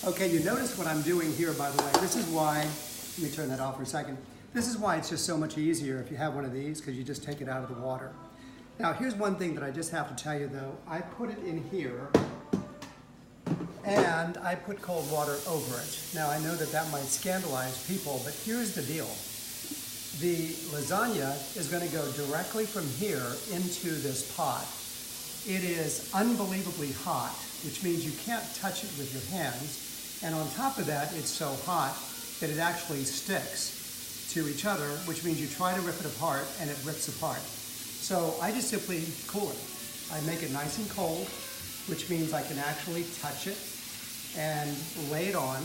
Okay, you notice what I'm doing here, by the way. This is why, let me turn that off for a second. This is why it's just so much easier if you have one of these, because you just take it out of the water. Now, here's one thing that I just have to tell you, though. I put it in here, and I put cold water over it. Now, I know that that might scandalize people, but here's the deal. The lasagna is going to go directly from here into this pot. It is unbelievably hot, which means you can't touch it with your hands. And on top of that, it's so hot that it actually sticks to each other, which means you try to rip it apart and it rips apart. So I just simply cool it. I make it nice and cold, which means I can actually touch it and lay it on.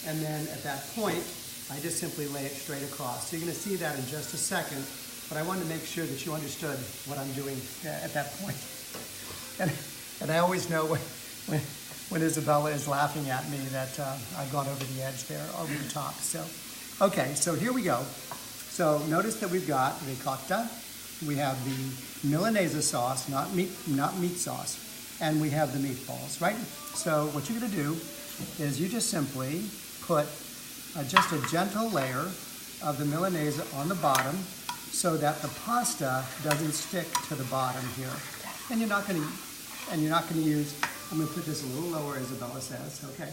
And then at that point, I just simply lay it straight across. So you're going to see that in just a second, but I wanted to make sure that you understood what I'm doing at that point. And I always know when Isabella is laughing at me that I've gone over the edge there, over the top. So, okay, so here we go. So notice that we've got ricotta, we have the Milanese sauce, not meat sauce, and we have the meatballs, right? So what you're going to do is you just simply put just a gentle layer of the Milanese on the bottom so that the pasta doesn't stick to the bottom here. And you're not going to use, I'm going to put this a little lower, Isabella says, okay.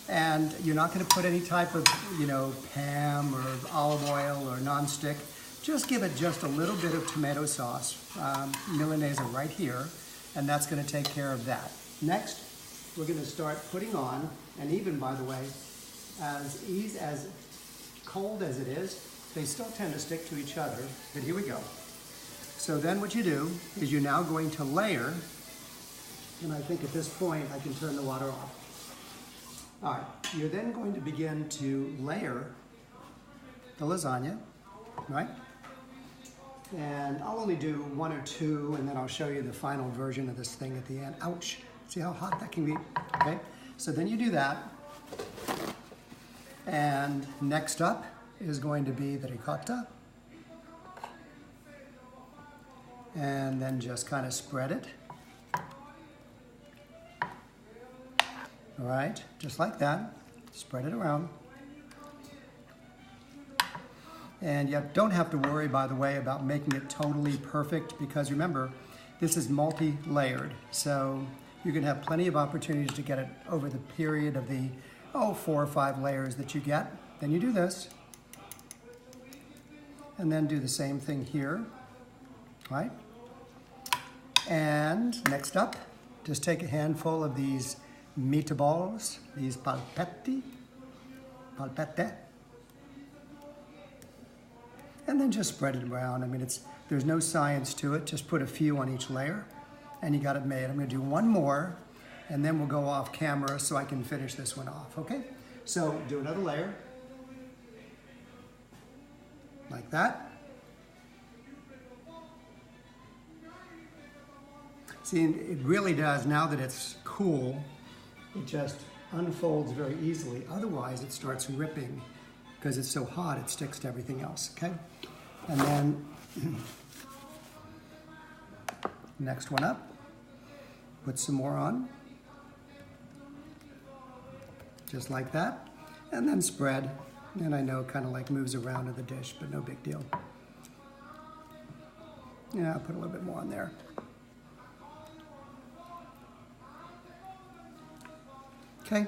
And you're not going to put any type of, Pam or olive oil or nonstick. Just give it just a little bit of tomato sauce, Milanese right here, and that's going to take care of that. Next, we're going to start putting on, and even by the way, as cold as it is, they still tend to stick to each other, but here we go. So then what you do is you're now going to layer, and I think at this point I can turn the water off. All right, you're then going to begin to layer the lasagna, right? And I'll only do one or two, and then I'll show you the final version of this thing at the end. Ouch, see how hot that can be? Okay, so then you do that. And next up is going to be the ricotta. And then just kind of spread it. All right, just like that. Spread it around. And you don't have to worry, by the way, about making it totally perfect, because remember, this is multi-layered. So you can have plenty of opportunities to get it over the period of the 4 or 5 layers that you get. Then you do this. And then do the same thing here, right? And next up, just take a handful of these meatballs, these polpette, and then just spread it around. I mean, there's no science to it. Just put a few on each layer, and you got it made. I'm going to do one more, and then we'll go off camera so I can finish this one off, okay? So do another layer, like that. See, it really does, now that it's cool, it just unfolds very easily. Otherwise, it starts ripping because it's so hot, it sticks to everything else, okay? And then, next one up, put some more on, just like that, and then spread. And I know it kind of like moves around in the dish, but no big deal. Yeah, I'll put a little bit more on there. Okay,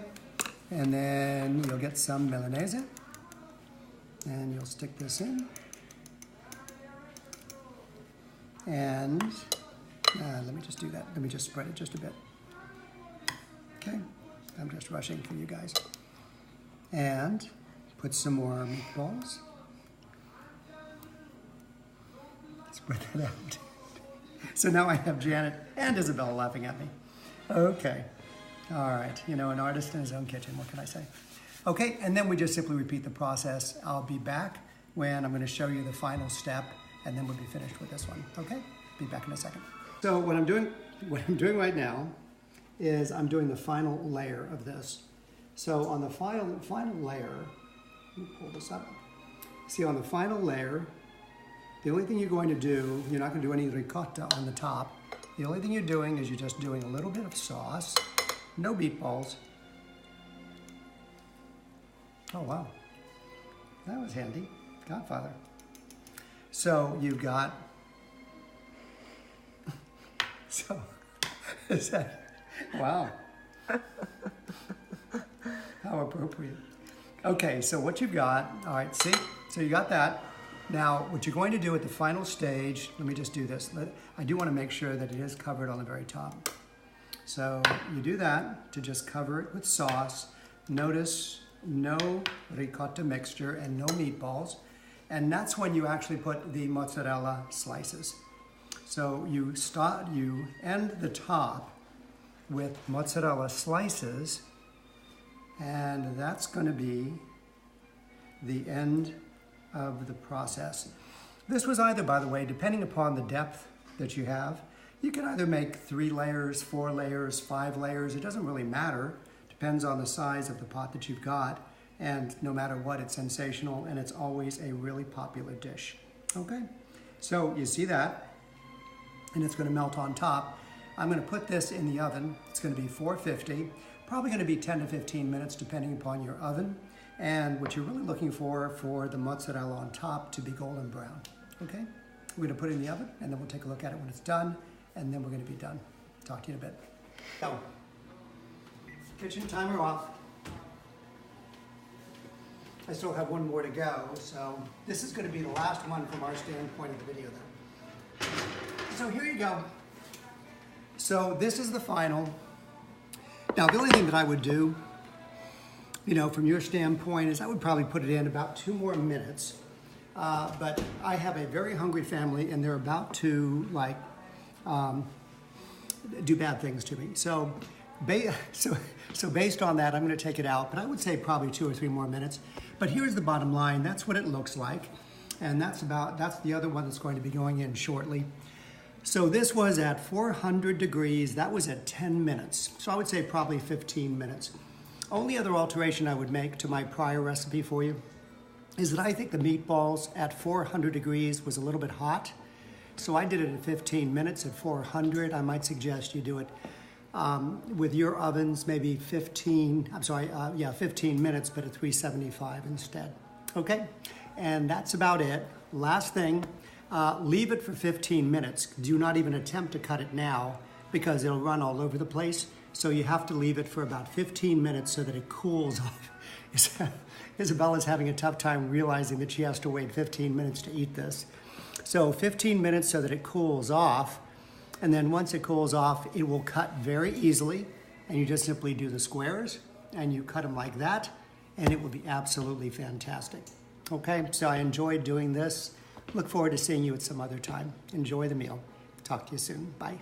and then you'll get some Milanese, and you'll stick this in. And let me just do that. Let me just spread it just a bit. Okay, I'm just rushing for you guys. And put some more meatballs. Spread that out. So now I have Janet and Isabella laughing at me. Okay. All right, an artist in his own kitchen, what can I say? Okay, and then we just simply repeat the process. I'll be back when I'm going to show you the final step, and then we'll be finished with this one, okay? Be back in a second. So what I'm doing right now is I'm doing the final layer of this. So on the final layer, let me pull this up. See, on the final layer, the only thing you're going to do, you're not going to do any ricotta on the top. The only thing you're doing is you're just doing a little bit of sauce. No meatballs. Oh, wow. That was handy. Godfather. So you've got, so, is that, wow. How appropriate. Okay, so what you've got, all right, see? So you got that. Now, what you're going to do at the final stage, let me just do this. I do want to make sure that it is covered on the very top. So you do that to just cover it with sauce. Notice no ricotta mixture and no meatballs. And that's when you actually put the mozzarella slices. So you end the top with mozzarella slices, and that's going to be the end of the process. This was either, by the way, depending upon the depth that you have, you can either make 3 layers, 4 layers, 5 layers. It doesn't really matter. Depends on the size of the pot that you've got. And no matter what, it's sensational, and it's always a really popular dish. Okay, so you see that, and it's going to melt on top. I'm going to put this in the oven. It's going to be 450, probably going to be 10 to 15 minutes depending upon your oven. And what you're really looking for the mozzarella on top to be golden brown. Okay, we're going to put it in the oven, and then we'll take a look at it when it's done, and then we're going to be done. Talk to you in a bit. So, kitchen timer off. I still have one more to go, so this is going to be the last one from our standpoint of the video then. So here you go. So this is the final. Now the only thing that I would do, you know, from your standpoint, is I would probably put it in about 2 more minutes. But I have a very hungry family, and they're about to do bad things to me. So based on that, I'm going to take it out, but I would say probably 2 or 3 more minutes. But here's the bottom line. That's what it looks like. And that's the other one that's going to be going in shortly. So this was at 400 degrees. That was at 10 minutes. So I would say probably 15 minutes. Only other alteration I would make to my prior recipe for you is that I think the meatballs at 400 degrees was a little bit hot. So I did it at 15 minutes at 400. I might suggest you do it with your ovens, maybe 15 minutes, but at 375 instead. Okay, and that's about it. Last thing, leave it for 15 minutes. Do not even attempt to cut it now because it'll run all over the place. So you have to leave it for about 15 minutes so that it cools off. Isabella's having a tough time realizing that she has to wait 15 minutes to eat this. So 15 minutes so that it cools off. And then once it cools off, it will cut very easily. And you just simply do the squares and you cut them like that. And it will be absolutely fantastic. Okay, so I enjoyed doing this. Look forward to seeing you at some other time. Enjoy the meal. Talk to you soon. Bye.